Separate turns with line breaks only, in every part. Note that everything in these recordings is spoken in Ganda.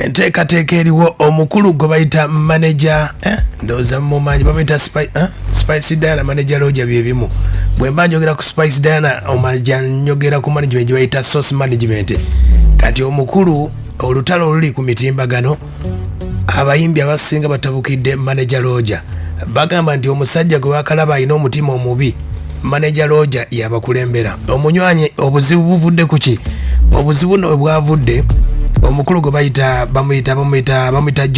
enteekateeka eriwo omukulu gwe bayita manager ndowooza mumanyi bamuyita Spice Diana manager Roger byebimu bwe mba njogera ku Spice Diana omanja njogera ku management gye bayita source management kati omukulu olutalo oluli ku mitimbagano abayimbi abasinga batabukidde manager Roger bagamba nti omusajja gwe bakalaba alina omutima omubi manager Roger yabakulembera omunywanyi obuzibu buvudde kuki obuzibu no bwavudde omukulu gwe bayita bamuyita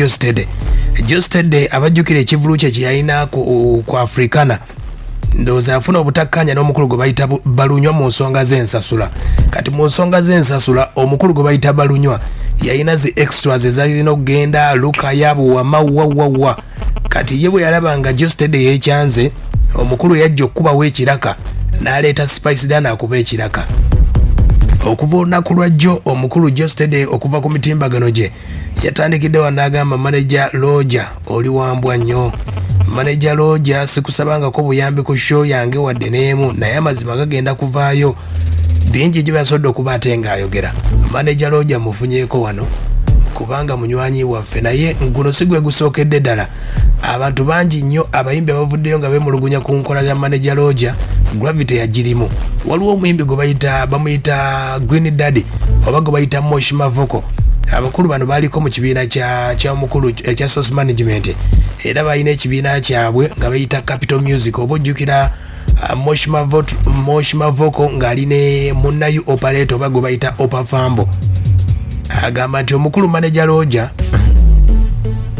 Geosteady abajjukira ekivulu kye yalina ku Africana ndowooza afuna obutakkanya n'omukulu gwe bayita balunywa mu nsonga z'ensasula kati mu nsonga z'ensasula omukulu gwe bayita balunywa yalina zi extras ezalina okugenda lukaya buwama wawawa kati ye bwe yalaba nga Geosteady yeekyanze omukulu yajja okukubawo ekiraka n'aleeta Spice Diana akuba ekiraka okuva olunaku lwajjo omukulu Geosteady okuva ku mitimbagano gye yatandikidde wanagamba manager Roger oli wambwa nnyo manager Roger sikusabangako buyambi ku show yange wadde n'emu naye amazima gagenda kuvaayo bingi gye basodde okuba ate ng'ayogera manager Roger mufunyeeko wano kubanga munywanyi waffe naye guno si gwe gusookedde ddala abantu bangi nnyo abayimbi abavuddeyo nga beemulugunya ku nkola ya manager Roger gravity yagirimu waliwo omuyimbi gwe bamuyita Green Daddy oba gwe bayita Moshima Vocal abakulu bano baaliko mu kibiina kya omukulu ekya source management era balina ekibiina kyabwe nga bayita Capital Music oba ojjukira Moshima Vocal ng'ali ne munnayu operator oba gwe bayita Opafambo agamba nti omukulu manager Roger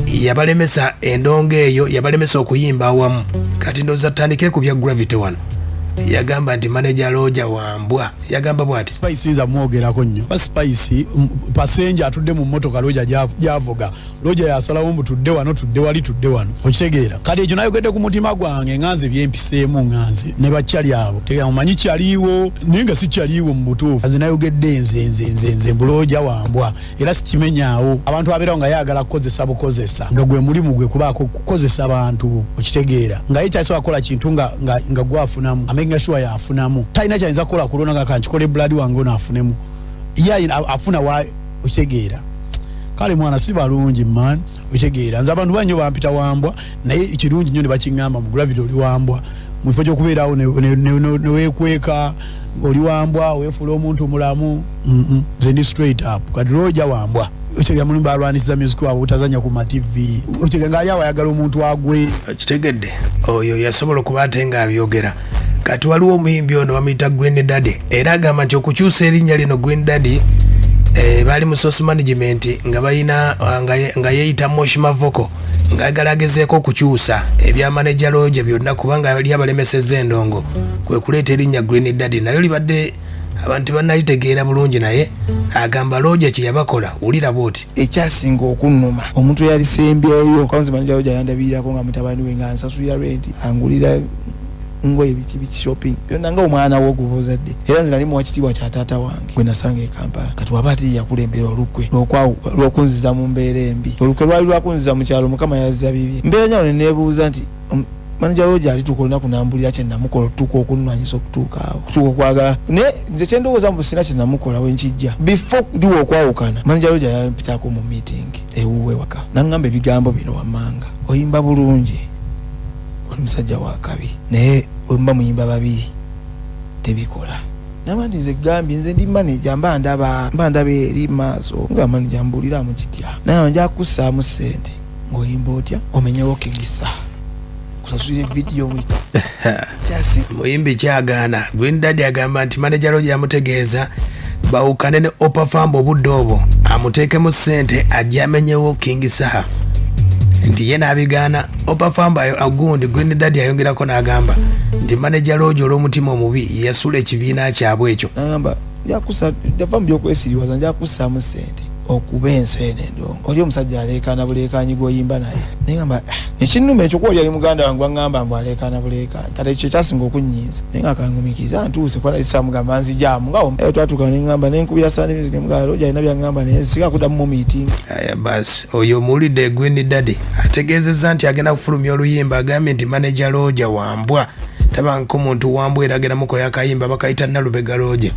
yabalemesa endongo eyo yabalemesa okuyimba awamu kati ndowooza tutandikire ku bya gravity wano yagamba nti manager Roger wambwa yagamba bwati
Spice nza mwogerako nnyo ba Spice passenger atudde mu mmotoka Roger javuga Roger yasalawo mbu tudde wano tudde wano okitegeera kati ekyo nayogedde ku mutima gwange nganze byempiseemu nganze ne bakyali abo teyamanyi kyaliwo ninga si kyaliwo mu butuufu azinayogedde nze Roger wambwa era sikimenyaawo abantu abeerawo nga yagala kukozesa bukozesa nga gwe mulimu gwe kubaako kukozesa abantu okitegeera nga ye kyasobola kukola kintu nga gwafunamu amenga shuwa ya afunamu taina kyanza kola kulona nga kanchikole blood wange ono afunemu ye afuna wa okitegeera kale mwana si balungi man okitegeera nza abantu banyo bampita wambwa naye ekirungi nnyo ne bakingamba mu gravity oli wambwa mu ifo kyo kubeerawo ne weekweka oli wambwa weefula omuntu mulamu zendi straight up kati Roger wambwa okitegeera mulumba alwanisiza music wabwe utazanya ku TV okitegeera nga yawa yagala omuntu agwe
okitegedde oyo yasobola okuba ate nga abyogera kati waliwo omuyimbi ono bamuyita Green Daddy era agamba nti okukyusa erinnya lino Green Daddy bali mu source management nga balina nga yeeyita Moshima Vocal ng'ayagala agezeeko okukyusa ebya manager Roger byonna kubanga yali abalemesezza endongo kwe kuleeta erinnya Green Daddy naye libadde abantu bannalitegeera bulungi naye agamba Roger kye yabakola wulira bwoti
ekyasinga okunnuma omuntu yalisembyeyo kanzi manager Roger yandabirirako nga mutabani we nga nsasulira rent angulira ngoye biki shopping byonna nga omwana wo gubozadde era nze nali mu wakitibwa kya taata wange gwe nasanga e Kampala kati wabati yakulembera olukwe lwokunziza mu mbeera embi olukwe lwali lwakunziza mu kyalo mukama yazza bibi mbeera nyawo neneebuuza nti manager Roger alituuka olunaku nambulira kye namukola otutuuka okunwanyisa okutuuka okwagala naye nze kye ndowooza mbu sina kye namukola wenkijja before ndiwo okwawukana manager Roger yampitaako mu meeting ewuwe waka nangamba ebigambo bino wammanga oyimba bulungi oli musajja wa kabi naye wemba muyimba babiri tebikola nabandi nze gambye nze ndi manager mba ndaba eri maaso nga manager mbulira mu kitya naye nja kussaamu ssente ng'oyimba otya omenyewo kingisa kusasulira video wiki
muyimbi kyagaana Green Daddy agamba nti manager Roger yamutegeeza bawukane ne Opafambo obudde obwo amuteekemu ssente ajja amenyewo kingisa nti ye n'abigaana Opafambo agundi Green Daddy ayongerako n'agamba nti manager Roger olw'omutima omubi yasula ekibiina kyabwe ekyo
n'agamba njava mu byokwesiriwaza nja kussaamu ssente okuba enseene endongo oli omusajja aleekaana buleekaanyi g'oyimba naye nengamba ekinnuma ekyo kuba oli ali muganda wange wangamba mbu aleekaana buleekaanyi kati ekyo kyasinga okunnyiiza naye nga kangumikiza ntuuse kuba nalisa mugamba nzijaamu ngawo twatuuka nengamba nenkubira saani muganda Roger alina byangamba naye siga kuddamu mu meeting
aya basi oyo muwulidde Green Daddy ategeezezza nti agenda kufulumya oluyimba agambye nti manager Roger wambwa tabanko muntu wambwa era agenda mukola akayimba bakayita Nalubega Roger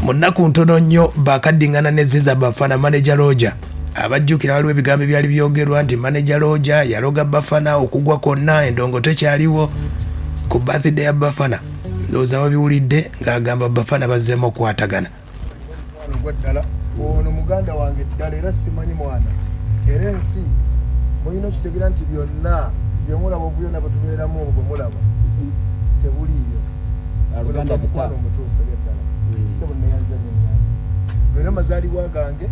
mu nnaku ntono nnyo bakaddiŋŋana ne ziza bafana manager Roger abajjukira waliwo ebigambo byali byogerwa nti manager Roger yaloga bafana okugwa kwonna endongo tekyaliwo ku birthday ya bafana ndowooza wabiwulidde ng'agamba bafana bazzeemu okukwatagana.
Ono muganda wange ddala era simanyi mwana era ensi mulina okitegeera nti byonna byomulaba obubyonna bwetubeeramu obwo bwemulaba tebuliiyo oluganda mukwano omutuufu ebyddala sebo neyanzanye nyanza lwera amazaalibwa gange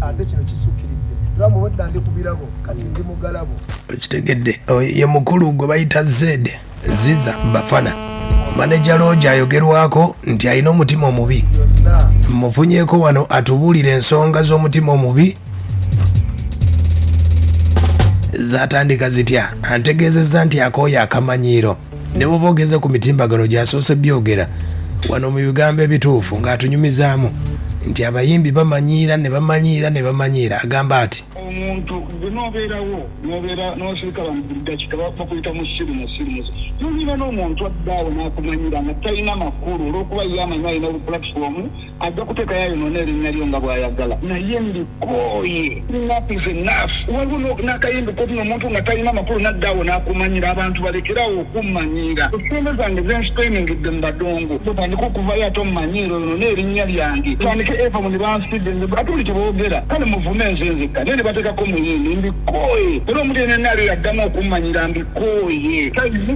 ate kino kisukkiridde tulamu obwedda ndi ku birabo kati ndi mugalabo
okitegedde ye mukulu gwe bayita Zed Ziza bafana manager Roger ayogerwako nti alina omutima omubi mufunyeeko wano atubuulira ensonga z'omutima omubi zatandika zitya. Antegeezezza nti akooye akamanyiiro ne bw'oba ogeze ku mitimbagano gy'asoose byogera wano mu bigambo ebituufu ng'atunyumizaamu nti abayimbi bamanyiira ne bamanyiira agamba ati
omuntu gwe nobeerawo nobeera n'osirika bamudakika bakuyita musirumusi nobeera n'omuntu addaawo n'akumanyira nga talina makulu olw'okuba ye amanyi alina pulatifomu ajja kuteeka yayonoona erinnya lyo nga bw'ayagala naye mbikooye enough is enough waliwo n'akayimbi kotina omuntu nga talina makulu n'addaawo n'akumanyira abantu balekerawo okummanyira esente zange zensitreningidde mu badongo tandika okuvayo ate omumanyiiro yonoona erinnya lyange tandike efamu ne bansidde ate buli kyeboogera kale muvume enzenzeka naye ne bateekako muyindi mbikooye era omuntu yenna ennaalo yaddamu okummanyira mbikooye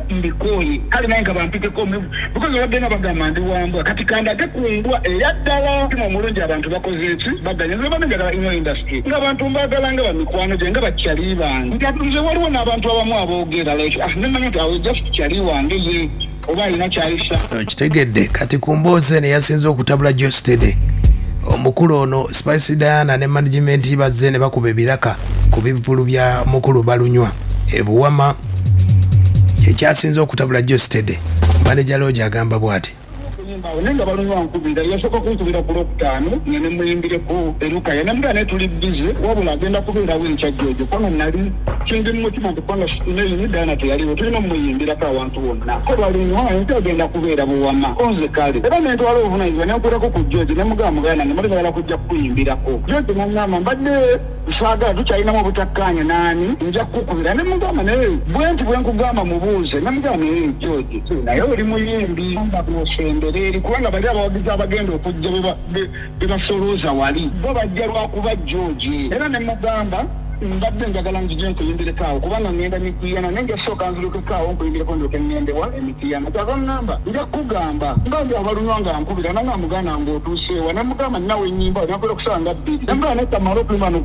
mbikooye kale naye nga bampiteko because abadde nga bagamba ndi wambwa kati kandage ku mbwa eyaddala tima omulungi abantu bakoze eki baganyizibwa banenjagala ino industry ng'abantu mbaagala nga bamikwano gye nga bakyali bange nti nze waliwo n'abantu abamu aboogera nemanyi nti awe just kyali wange ye oba alina kyalisa
okitegedde kati ku mboozi eno yasinze okutabula Geosteady omukulu ono Spice Diana ne management bazze ne bakuba ebiraka ku bivulu bya mukulu balunywa ebuwama kyekyasinze okutabula Geosteady manager Roger agamba bw'ati
nenga balunywa nkubira yasooka kunkubira ku Lwokutaano nga ne muyimbireko erukaya namugaa naye tuli bize wabula agenda kubeerawo ekyajjojo kono nali kindi mu mutima nti kubanga neyini Diana teyaliwo tulina omuyimbirako awantu wonna ko balunywa ente agenda kubeera buwama konze kale era nentwala obuvunanyizibwa nenkurako ku George nemugaa mugaya nange mali bagala kujja kukuyimbirako George nangamba mbadde saagala tukyalinamu obutakkaanya naani nja kukukubira nemugamba naye bwenti bwenkugamba mubuuze nemugamba naye George naye oli muyimbi osembere kubanga bali abawagizi abagenda okujja bebasolooza wali bo bajja lwakuba George era nemugamba mbadde njagala nzije nkuyimbirekaawo kubanga ngenda mikiyana nenja sooka nzirukekaawo nkuyimbireku ndyoke ngendewa emikiyana kyagangamba nja kugamba ngandi abalunywa nga nkubira nanga muganda ng'otuuseewa nemugamba nawe ennyimba nakola okusaba nga bbiri nemugamba netamala okuyimano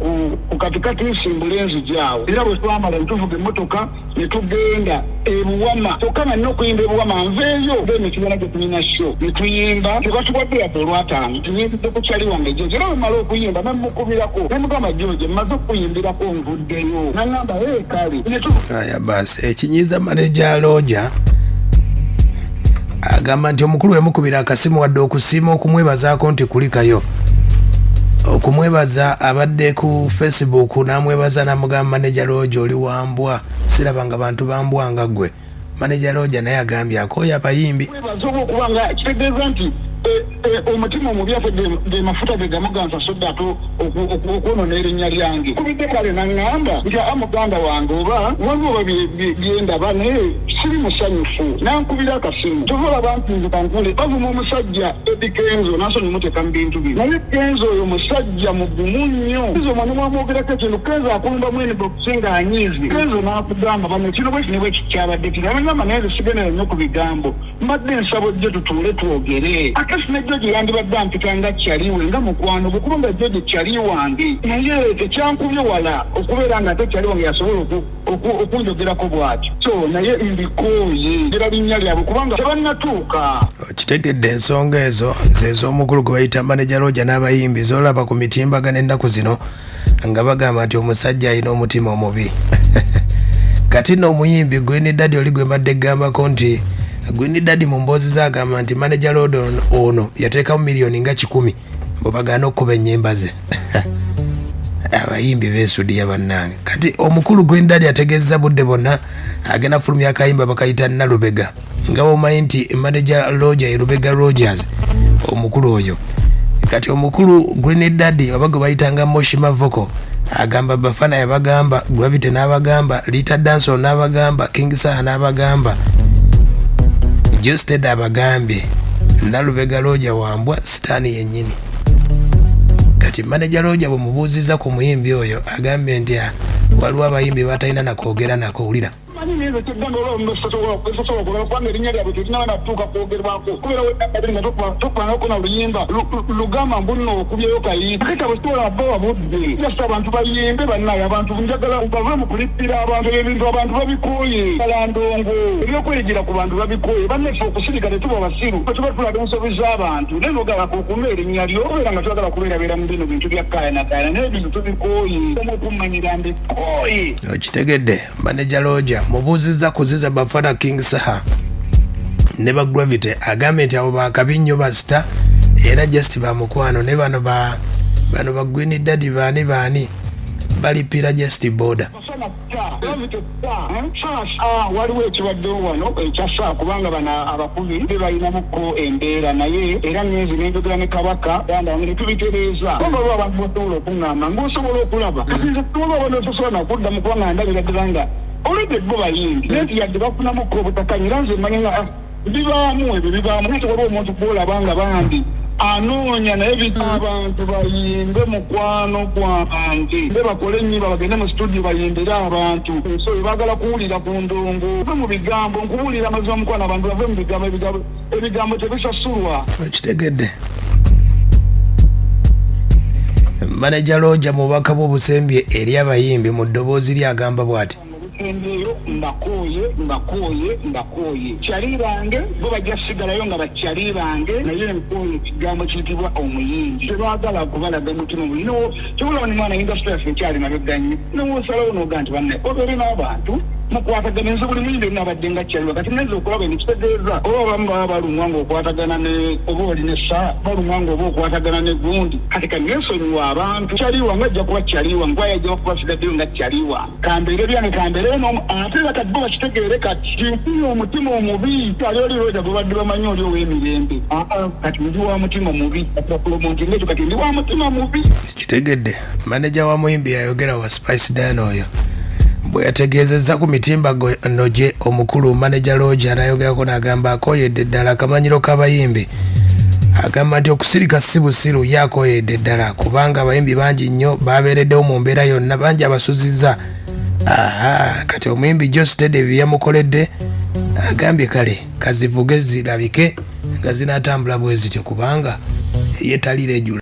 ku katikati nsimbula enzijaawo era bwe twamala netuvuga emmotoka netugenda ebuwama kyokka nalina okuyimba ebuwama nveeyo emikiyana gye tulina sho netuyimba tebatuwadde yadde olwataano tuyimbidde ku kyali wange George era wemala okuyimba nemukubirako nemugamba George mmaze okuyimbirako nvuddeyo nangamba kale
aya basi ekinyiiza manager Roger agamba nti omukulu wemukubira akasimu wadde okusiima okumwebazaako nti kulikayo okumwebaza abadde ku Facebook n'amwebaza n'amugamba manager Roger oli wambwa sirabanga bantu bambwa nga ggwe manager Roger naye agambye akooye abayimbi
okubanga kitegeeza nti omutima omubi ate ge mafuta ge gamuganza sodde ate okwonoona erinnya lyange kubidde kale naŋŋamba nti muganda wange oba waliwo byendaba naye siri musanyufu nankubira akasimu tovalaba nti nze kankule bavuma omusajja Eddie Kenzo nansonyi muteeka mu bintu bino naye Kenzo oyo musajja mugumu nnyo izo omwana mwamwogerako ekintu Kenzo akulumba mwene bokusinga anyiizi Kenzo n'akugamba bano kino bweki ne bweki kyabadde kino abagamba naye zisigene nnyo ku bigambo mbadde nsabo jjo tutuule twogere akasi ne George yandibadde ampita nga kyaliwe nga mukwano bwe kubanga George kyali wange naye tekyankubye wala okubeera nga ate kyali wange yasobola okunjogerako bw'atyo so naye mbikooye era linnya lyabwe kubanga tebannatuuka
okitegedde ensonga ezo zez'omukulu gwe bayita manager Roger n'abayimbi zolaba ku mitimbagano ennaku zino nga bagamba nti omusajja alina omutima omubi kati nno omuyimbi Gwen Daddy oli gwe mbadde gambako nti Gwen Daddy mu mboozi zagamba nti manager Roger ono yateekamu miliyoni nga 10 bwe bagaana okukuba ennyimba ze abayimbi beesuddiya bannange kati omukulu Gwen Daddy ategeezeza budde bonna agenda fulumya akayimba bakayita Nalubega nga bomanyi nti manager Roger Lubega Rogers omukulu oyo kati omukulu Green Daddy abago bayitanga Moshima Voko agamba Bafana yabagamba, Gravity n'abagamba, Lita Danso n'abagamba, King Saha n'abagamba, Geosteady abagambye, Nalubega Roja wambwa sitaani yennyini. Kati manager Roja bwemubuuziza ku muyimbi oyo agambye nti waliwo abayimbi batalina nakwogera nakowulira.
Nizo kigamba olwo kubanga erinnya lyabwe tetunaba natuuka kwogerwako kubeera weddakabiri nga topangako na luyimba lugamba mbuno okubyeyo kayimba kati abasobola bawa budde jasta abantu bayimbe bannaye abantu njagala bave mu kulippira abantu ebintu abantu babikooye kalandongo ebyokwerigira ku bantu babikooye bannaffe okusirika tetuba basiru tuba tulaba ensobi z'abantu naye nogala kukuuma erinnya lyo obeera nga twagala kubeerabeera mu bino bintu bya kayanakayana naye ebintu tubikooye omukummanyira mbikooye.
Okitegedde manager Roja mubuuziza kuziza Bafana King Saha ne ba Gravity agambe nti abo bakabi nnyo basita era just bamukwano ne bano ba Green Daddy baani balipira just border.
Waliwo ekibaddewo wano ekyasa kubanga bana abakubi be balinamuko embeera naye era myezi n'enjogera ne Kabaka ganda ne tubitereeza oba abantu basobola okuŋŋamba ng'osobola okulaba kati nze tuba abantu osobola nakudda mu kubanga ndabira ddala nga olwedde bo bayimbi naye yadde bafunamuko obutakanyira nze mmanyi nga bibaamu ebyo bibaamu naye tewaliwo omuntu kuolabanga bandi anoonya naye abantu bayimbe mukwano gwange nde bakole ennyiba bagende mu studio bayimbire abantu so baagala kuwulira ku ndongo ve mu bigambo nkuwulira amazima mukwano abantu bave mu ebigambo tebisasulwa.
Okitegedde manager Roja mubaka bw'obusembye eri abayimbi mu ddoboozi lyagamba bw'ati
endeyo mbakooye kyali bange bo bajja sigalayo nga bakyali bange naye nkooye ekigambo kiyitibwa omuyimbi tebaagala kubalaga mutima bulino kibula ni mwana industry yaffe ekyali nabyo ddannyo newosalawo noga nti banne obeere n'abantu mukwatagana ensi buli muyimbi nabadde nga kyaliwa kati neza okulaba nikitegeeza oba abamu baba balumwa ng'okwatagana ne oba oli ne saa balumwa ng'oba okwatagana ne gundi kati kanensonyiwa abantu kyaliwa ng'ajja kuba kyaliwa ngwaya ajja kuba sigaddeyo nga kyaliwa kambeere byane kambeere ate nga kati bo bakitegeere kati nfuna omutima omubi ali oli Roja gwe badde bamanyi oli ow'emirembe kati ndi wa mutima mubi atulakulomonti ngekyo kati ndi wa mutima mubi.
Kitegedde manager wa muyimbi yayogera wa Spice Diana oyo bwe yategeezezza ku mitimbago gye omukulu manager Roja n'ayogerako n'agamba akooyedde ddala akamanyiro k'abayimbi agamba nti okusirika si busiru ye akooyedde ddala kubanga abayimbi bangi nnyo babeereddewo mu mbeera yonna bangi abasuzizza. Kati omuyimbi Geosteady bye yamukoledde agambye kale kazivuge zirabike nga zinaatambula bwe zityo kubanga ye taliregula.